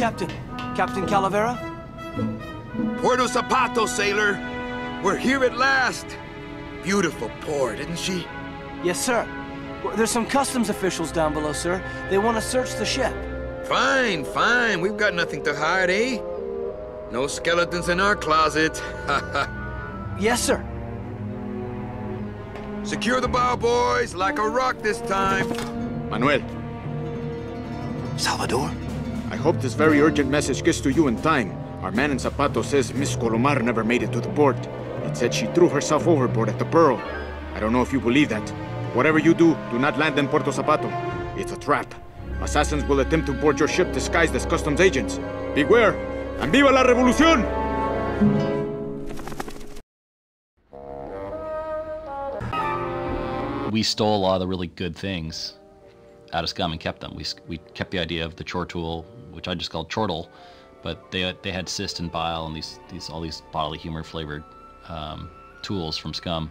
Captain. Captain Calavera? Puerto Zapato, sailor. We're here at last. Beautiful port, isn't she? Yes, sir. There's some customs officials down below, sir. They want to search the ship. Fine, fine. We've got nothing to hide, eh? No skeletons in our closet. Yes, sir. Secure the bow, boys, like a rock this time. Manuel. Salvador? I hope this very urgent message gets to you in time. Our man in Zapato says Miss Colomar never made it to the port. It said she threw herself overboard at the Pearl. I don't know if you believe that. Whatever you do, do not land in Puerto Zapato. It's a trap. Assassins will attempt to board your ship disguised as customs agents. Beware, and viva la revolución! We stole a lot of the really good things out of Scum and kept them. We kept the idea of the chore tool, which I just called chortle, but they had cyst and bile and all these bodily humor flavored tools from Scum,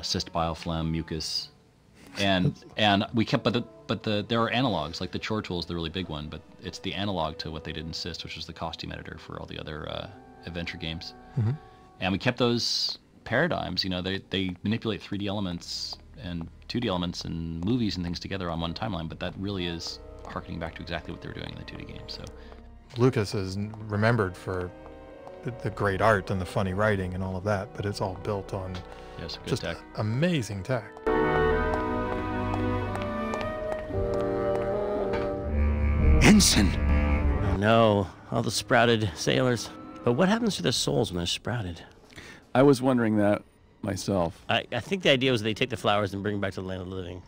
cyst, bile, phlegm, mucus, and we kept. But there are analogs, like the chore tool is the really big one, but it's the analog to what they did in Cyst, which is the costume editor for all the other adventure games. Mm-hmm. And we kept those paradigms. You know, they manipulate 3D elements and 2D elements and movies and things together on one timeline, but that really is harkening back to exactly what they were doing in the 2D game. So Lucas is remembered for the great art and the funny writing and all of that, but it's all built on just tech. Amazing tech. Ensign! Oh no, all the sprouted sailors. But what happens to their souls when they're sprouted? I was wondering that myself. I think the idea was they take the flowers and bring them back to the land of the living.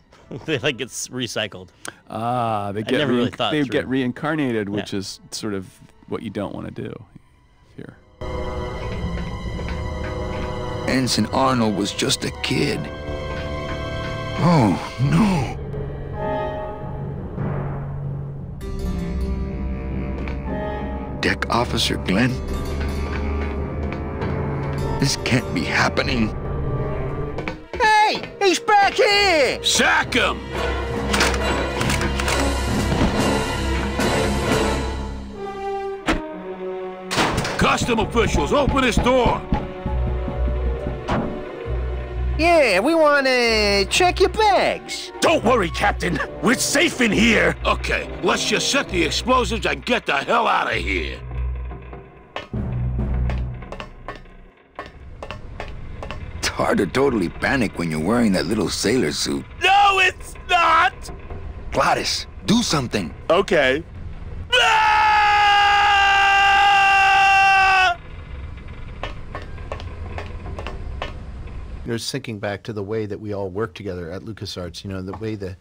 They like gets recycled. Ah, they get reincarnated, which is sort of what you don't want to do here. Ensign Arnold was just a kid. Oh, no. Deck Officer Glenn? This can't be happening. Hey! He's back here! Sack him! Custom officials, open this door! Yeah, we want to check your bags. Don't worry, Captain. We're safe in here. Okay, let's just set the explosives and get the hell out of here. It's hard to totally panic when you're wearing that little sailor suit. No, it's not! Gladys, do something. Okay. You know, just thinking back to the way that we all worked together at LucasArts, you know, the way the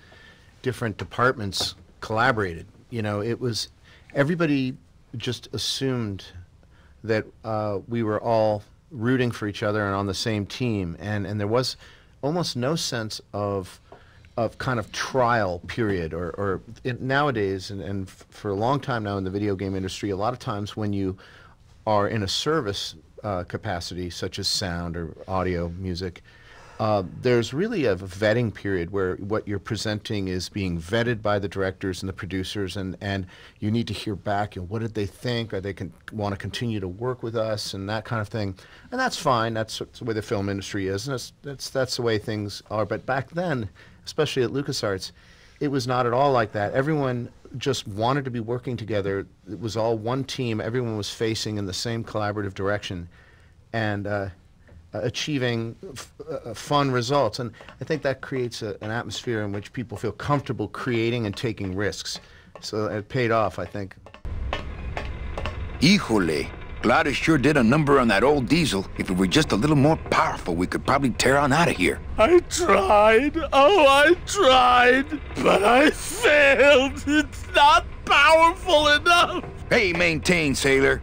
different departments collaborated. You know, it was, everybody just assumed that we were all rooting for each other and on the same team, and there was almost no sense of kind of trial period, or nowadays, and for a long time now in the video game industry, a lot of times when you are in a service capacity, such as sound or audio, music, there's really a vetting period where what you're presenting is being vetted by the directors and the producers, and you need to hear back, you know, what did they think? Are they want to continue to work with us, and that kind of thing. And that's fine. That's the way the film industry is, and that's the way things are. But back then, especially at LucasArts, it was not at all like that. Everyone just wanted to be working together. It was all one team. Everyone was facing in the same collaborative direction and achieving fun results. And I think that creates an atmosphere in which people feel comfortable creating and taking risks. So it paid off, I think. Híjole, Gladys sure did a number on that old diesel. If it were just a little more powerful, we could probably tear on out of here. I tried. Oh, I tried. But I failed. It's not powerful enough. Hey, maintain, sailor.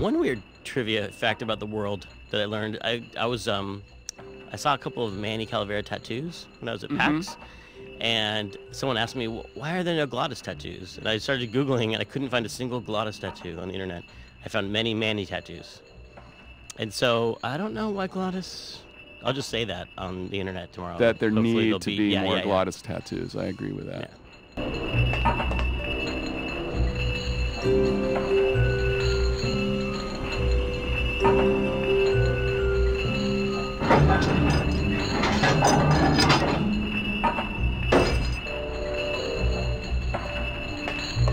One weird trivia fact about the world that I learned, I saw a couple of Manny Calavera tattoos when I was at PAX, and someone asked me, why are there no Glottis tattoos? And I started Googling, and I couldn't find a single Glottis tattoo on the internet. I found many Manny tattoos. And so, I don't know why Glottis... I'll just say that on the internet tomorrow. That there need to be more Glottis tattoos. I agree with that.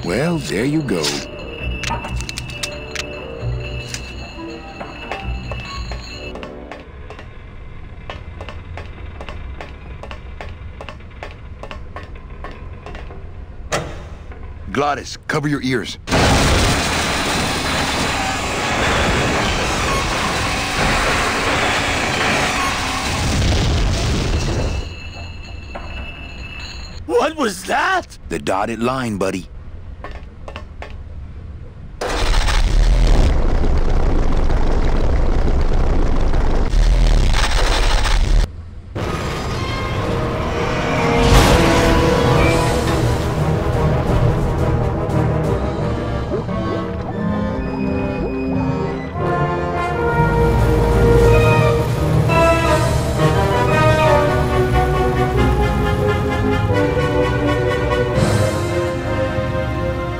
Well, there you go. Glottis, cover your ears. What was that? The dotted line, buddy.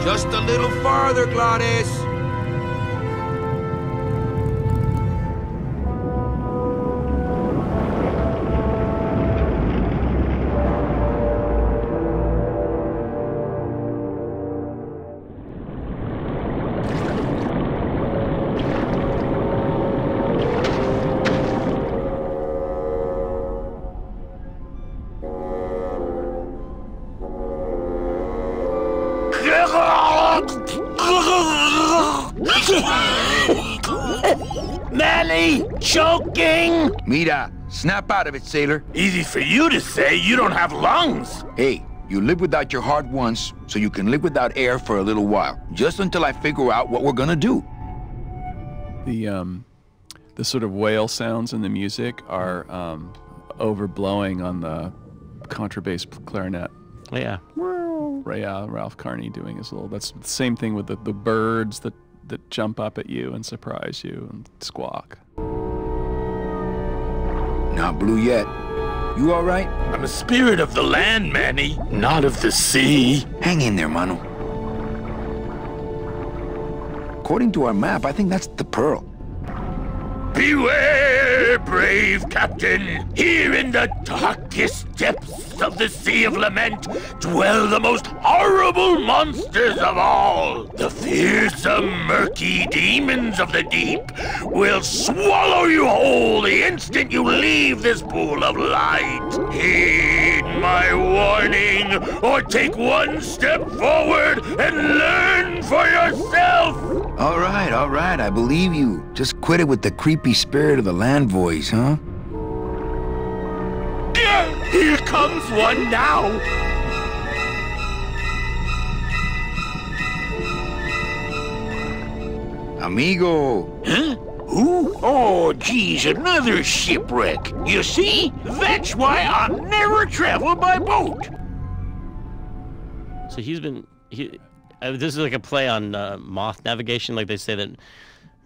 Just a little farther, Glottis. Manny, choking! Mira, snap out of it, sailor. Easy for you to say, you don't have lungs. Hey, you live without your heart once, so you can live without air for a little while. Just until I figure out what we're gonna do. The sort of whale sounds in the music are overblowing on the contrabass clarinet. Oh, yeah. Ralph Carney doing his little... That's the same thing with the birds that jump up at you and surprise you and squawk. Not blue yet. You all right? I'm a spirit of the land, Manny, not of the sea. Hang in there, Mano. According to our map, I think that's the Pearl. Beware, brave captain! Here in the darkest depths of the Sea of Lament dwell the most horrible monsters of all. The fearsome, murky demons of the deep will swallow you whole the instant you leave this pool of light. Heed my warning, or take one step forward and learn for yourself! All right, I believe you. Just quit it with the creepy spirit of the land voice, huh? Here comes one now! Amigo! Huh? Who? Oh, geez, another shipwreck. You see? That's why I never travel by boat. So this is like a play on moth navigation. Like they say that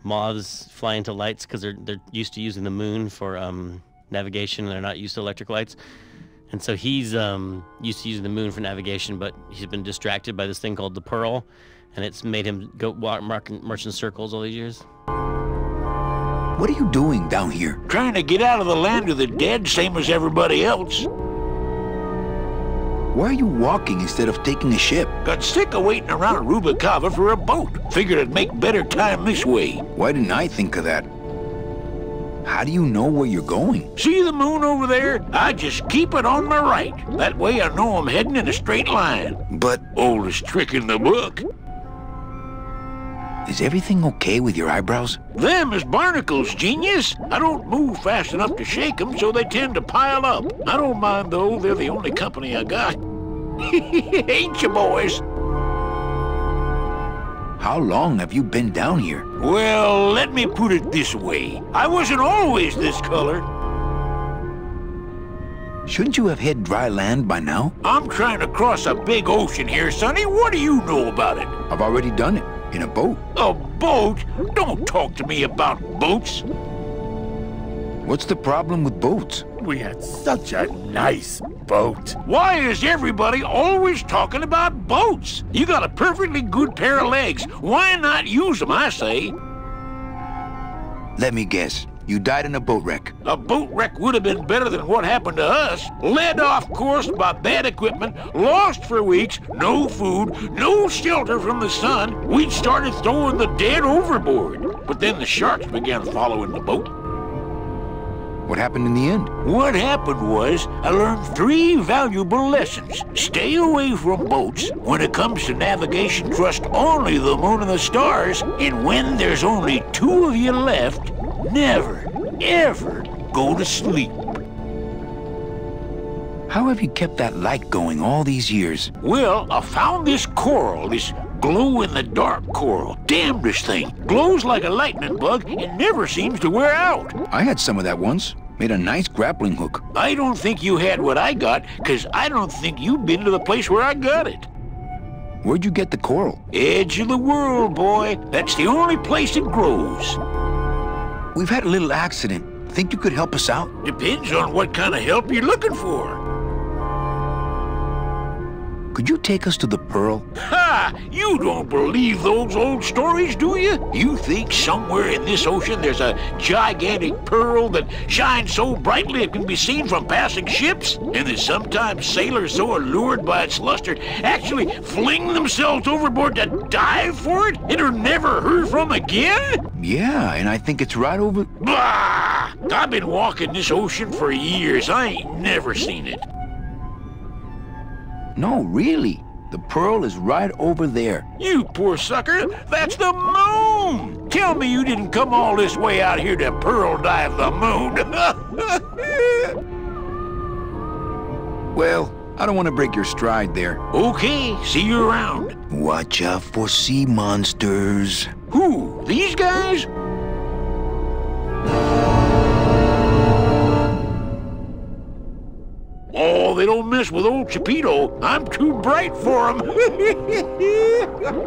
moths fly into lights because they're used to using the moon for navigation, and they're not used to electric lights. And so he's used to using the moon for navigation, but he's been distracted by this thing called the Pearl, and it's made him go march in circles all these years. What are you doing down here? Trying to get out of the land of the dead, same as everybody else. Why are you walking instead of taking a ship? Got sick of waiting around Rubicava for a boat. Figured I'd make better time this way. Why didn't I think of that? How do you know where you're going? See the moon over there? I just keep it on my right. That way I know I'm heading in a straight line. But... Oldest trick in the book. Is everything okay with your eyebrows? Them is barnacles, genius. I don't move fast enough to shake them, so they tend to pile up. I don't mind, though. They're the only company I got. Ain't you, boys? How long have you been down here? Well, let me put it this way. I wasn't always this color. Shouldn't you have hit dry land by now? I'm trying to cross a big ocean here, Sonny. What do you know about it? I've already done it. In a boat. A boat? Don't talk to me about boats. What's the problem with boats? We had such a nice boat. Why is everybody always talking about boats? You got a perfectly good pair of legs. Why not use them, I say? Let me guess. You died in a boat wreck. A boat wreck would have been better than what happened to us. Led off course by bad equipment, lost for weeks, no food, no shelter from the sun. We'd started throwing the dead overboard. But then the sharks began following the boat. What happened in the end? What happened was, I learned 3 valuable lessons. Stay away from boats. When it comes to navigation, trust only the moon and the stars. And when there's only 2 of you left, never, ever go to sleep. How have you kept that light going all these years? Well, I found this coral, this glow-in-the-dark coral. Damnedest thing. Glows like a lightning bug and never seems to wear out. I had some of that once. Made a nice grappling hook. I don't think you had what I got, because I don't think you've been to the place where I got it. Where'd you get the coral? Edge of the world, boy. That's the only place it grows. We've had a little accident. Think you could help us out? Depends on what kind of help you're looking for. Could you take us to the Pearl? Ha! You don't believe those old stories, do you? You think somewhere in this ocean there's a gigantic pearl that shines so brightly it can be seen from passing ships? And that sometimes sailors so allured by its luster actually fling themselves overboard to dive for it and are never heard from again? Yeah, and I think it's right over... Bah! I've been walking this ocean for years. I ain't never seen it. No, really. The Pearl is right over there. You poor sucker! That's the moon! Tell me you didn't come all this way out here to pearl dive the moon. Well, I don't want to break your stride there. Okay, see you around. Watch out for sea monsters. Who? These guys? Oh, they don't mess with old Chipito. I'm too bright for them.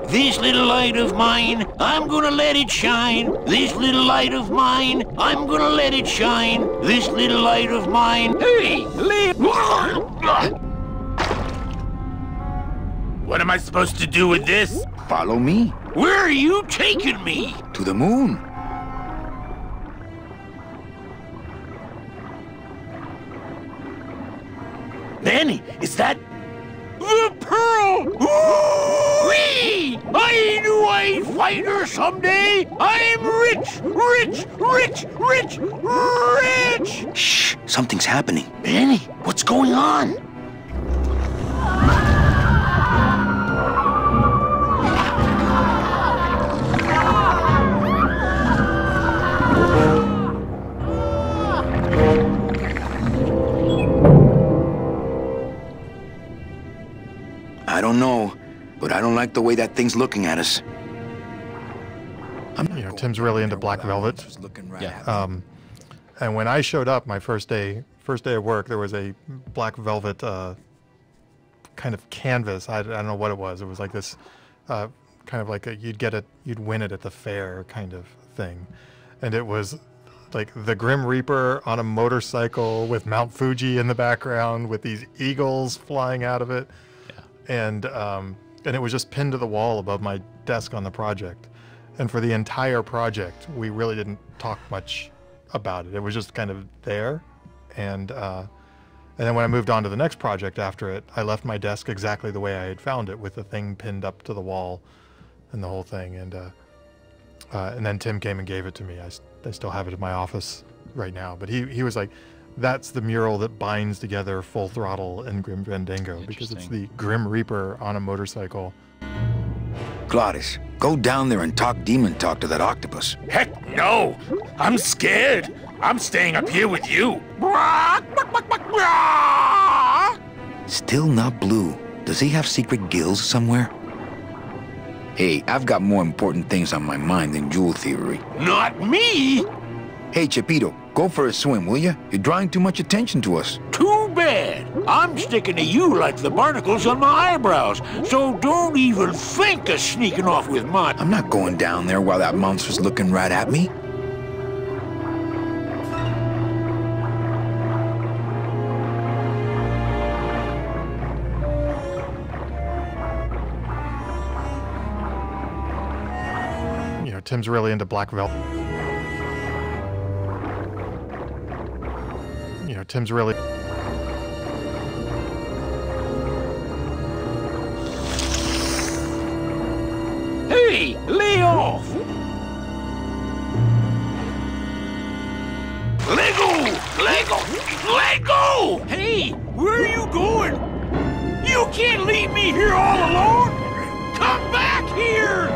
This little light of mine, I'm gonna let it shine. This little light of mine, I'm gonna let it shine. This little light of mine. Hey, What am I supposed to do with this? Follow me. Where are you taking me? To the moon. Danny, is that... The Pearl! Whee! I knew I'd find her someday! I'm rich! Rich! Rich! Rich! Rich! Shh! Something's happening. Danny, what's going on? I don't know, but I don't like the way that thing's looking at us. You know, Tim's really into Black Velvet. Yeah. And when I showed up my first day of work, there was a Black Velvet kind of canvas. I don't know what it was. It was like this kind of like you'd win it at the fair kind of thing. And it was like the Grim Reaper on a motorcycle with Mount Fuji in the background with these eagles flying out of it. And it was just pinned to the wall above my desk on the project. And for the entire project, we really didn't talk much about it. It was just kind of there. And then when I moved on to the next project after it, I left my desk exactly the way I had found it, with the thing pinned up to the wall and the whole thing. And then Tim came and gave it to me. I still have it in my office right now. But he was like, that's the mural that binds together Full Throttle and Grim Fandango, because it's the Grim Reaper on a motorcycle. Glottis, go down there and talk demon talk to that octopus. Heck no! I'm scared. I'm staying up here with you. Still not blue. Does he have secret gills somewhere? Hey, I've got more important things on my mind than jewel theory. Not me! Hey, Chapito, go for a swim, will you? You're drawing too much attention to us. Too bad. I'm sticking to you like the barnacles on my eyebrows, so don't even think of sneaking off with mine. I'm not going down there while that monster's looking right at me. Tim's really into black velvet. Tim's really... Hey, lay off! Let go! Let go! Let go! Hey, where are you going? You can't leave me here all alone! Come back here!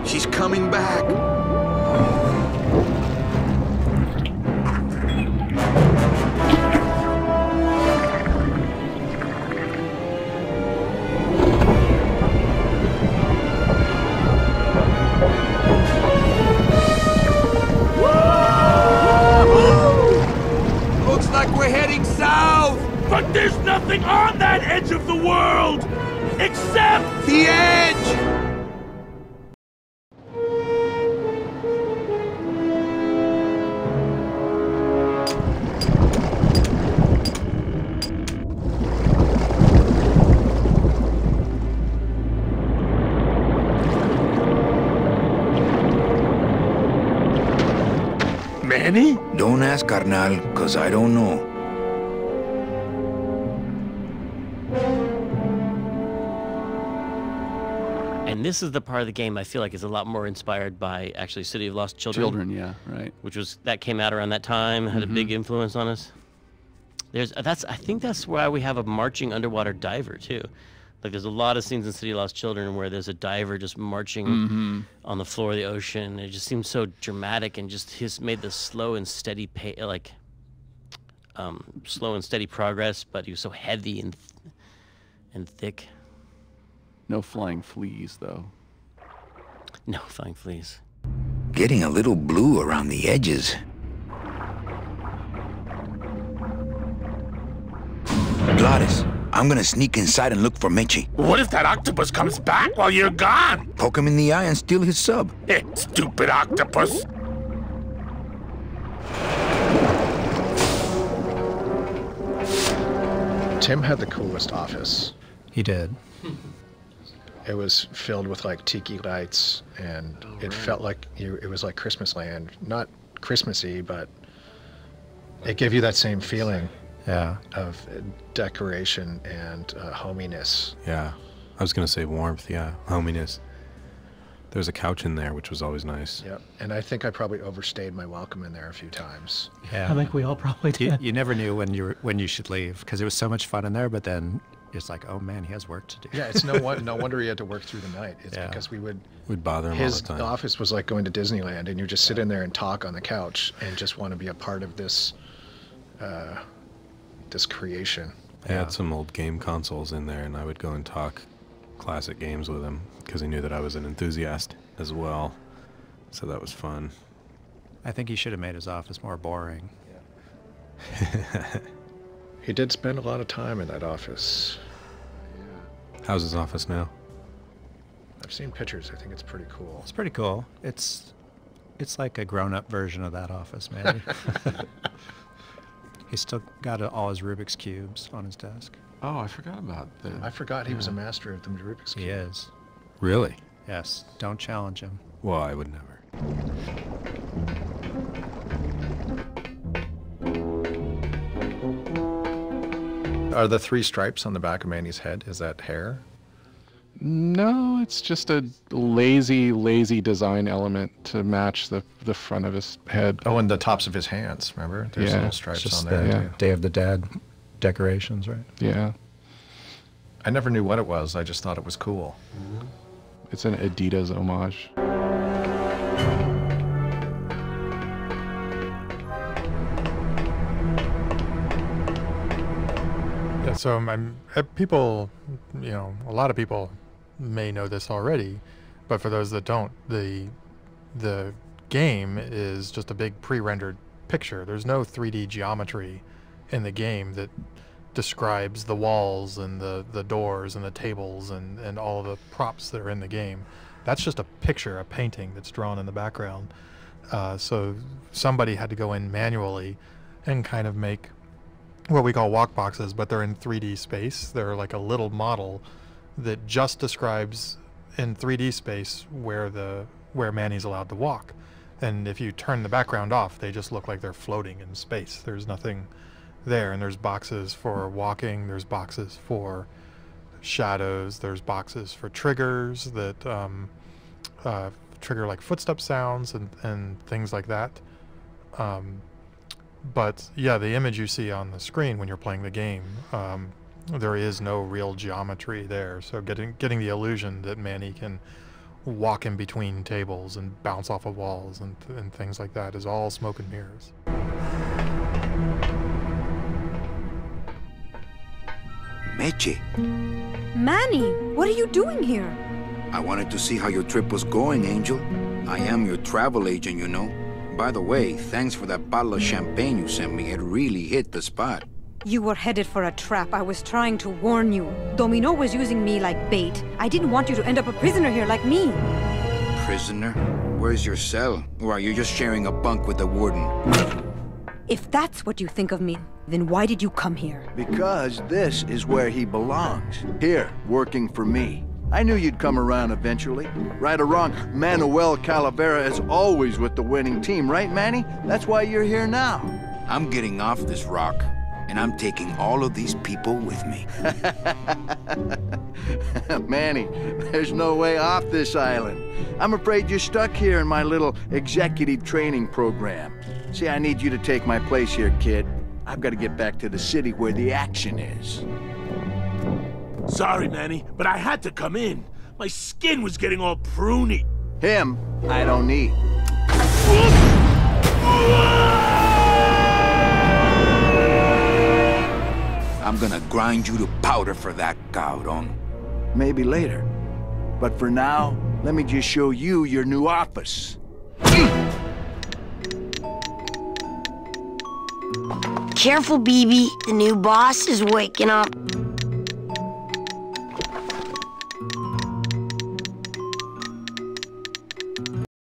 She's coming back. Looks like we're heading south. But there's nothing on that edge of the world! Except the edge! Manny? Don't ask, carnal, cause I don't know. And this is the part of the game I feel like is a lot more inspired by actually City of Lost Children. Children, yeah, right. That came out around that time, had a big influence on us. I think that's why we have a marching underwater diver too. Like there's a lot of scenes in City of Lost Children where there's a diver just marching on the floor of the ocean. It just seems so dramatic and just made the slow and steady slow and steady progress, but he was so heavy and thick. No flying fleas, though. No flying fleas. Getting a little blue around the edges. Glottis, I'm gonna sneak inside and look for Meche. What if that octopus comes back while you're gone? Poke him in the eye and steal his sub. Stupid octopus. Tim had the coolest office. He did. It was filled with like tiki lights, and it felt like it was like Christmas land. Not Christmassy, but it gave you that same feeling. Yeah. Of decoration and hominess. Yeah. I was going to say warmth, yeah. Hominess. There was a couch in there, which was always nice. Yep. And I think I probably overstayed my welcome in there a few times. Yeah. I think we all probably did. You never knew when you should leave, because it was so much fun in there, but then it's like, oh man, he has work to do. Yeah, it's no wonder he had to work through the night. It's because we'd bother him all the time. His office was like going to Disneyland, and you just sit in there and talk on the couch and just want to be a part of this this creation. I had some old game consoles in there, and I would go and talk classic games with him because he knew that I was an enthusiast as well. So that was fun. I think he should have made his office more boring. Yeah. He did spend a lot of time in that office. Yeah. How's his office now? I've seen pictures. I think it's pretty cool. It's pretty cool. It's like a grown-up version of that office, maybe. He's still got all his Rubik's Cubes on his desk. Oh, I forgot about that. I forgot he was a master of the Rubik's Cube. He is. Really? Yes. Don't challenge him. Well, I would never. Are the 3 stripes on the back of Manny's head, is that hair? No, it's just a lazy design element to match the front of his head. Oh, and the tops of his hands, remember? There's little stripes on there. The Day of the Dead decorations, right? Yeah. I never knew what it was. I just thought it was cool. It's an Adidas homage. So people, you know, a lot of people may know this already, but for those that don't, the game is just a big pre-rendered picture. There's no 3D geometry in the game that describes the walls and the doors and the tables and all of the props that are in the game. That's just a picture, a painting that's drawn in the background. So somebody had to go in manually and kind of make what we call walk boxes, but they're in 3D space. They're like a little model that just describes in 3D space where Manny's allowed to walk. And if you turn the background off, they just look like they're floating in space. There's nothing there, and there's boxes for walking, there's boxes for shadows, there's boxes for triggers that trigger like footstep sounds and things like that. But yeah, the image you see on the screen when you're playing the game, there is no real geometry there. So getting the illusion that Manny can walk in between tables and bounce off of walls and things like that is all smoke and mirrors. Meche, Manny, what are you doing here? I wanted to see how your trip was going, Angel. I am your travel agent, you know. By the way, thanks for that bottle of champagne you sent me. It really hit the spot. You were headed for a trap. I was trying to warn you. Domino was using me like bait. I didn't want you to end up a prisoner here like me. Prisoner? Where's your cell? Or are you just sharing a bunk with the warden? If that's what you think of me, then why did you come here? Because this is where he belongs. Here, working for me. I knew you'd come around eventually. Right or wrong, Manuel Calavera is always with the winning team, right, Manny? That's why you're here now. I'm getting off this rock, and I'm taking all of these people with me. Manny, there's no way off this island. I'm afraid you're stuck here in my little executive training program. See, I need you to take my place here, kid. I've got to get back to the city where the action is. Sorry, Manny, but I had to come in. My skin was getting all pruny. Him, I don't need. I'm gonna grind you to powder for that, cabrón. Maybe later. But for now, let me just show you your new office. Careful, BB. The new boss is waking up.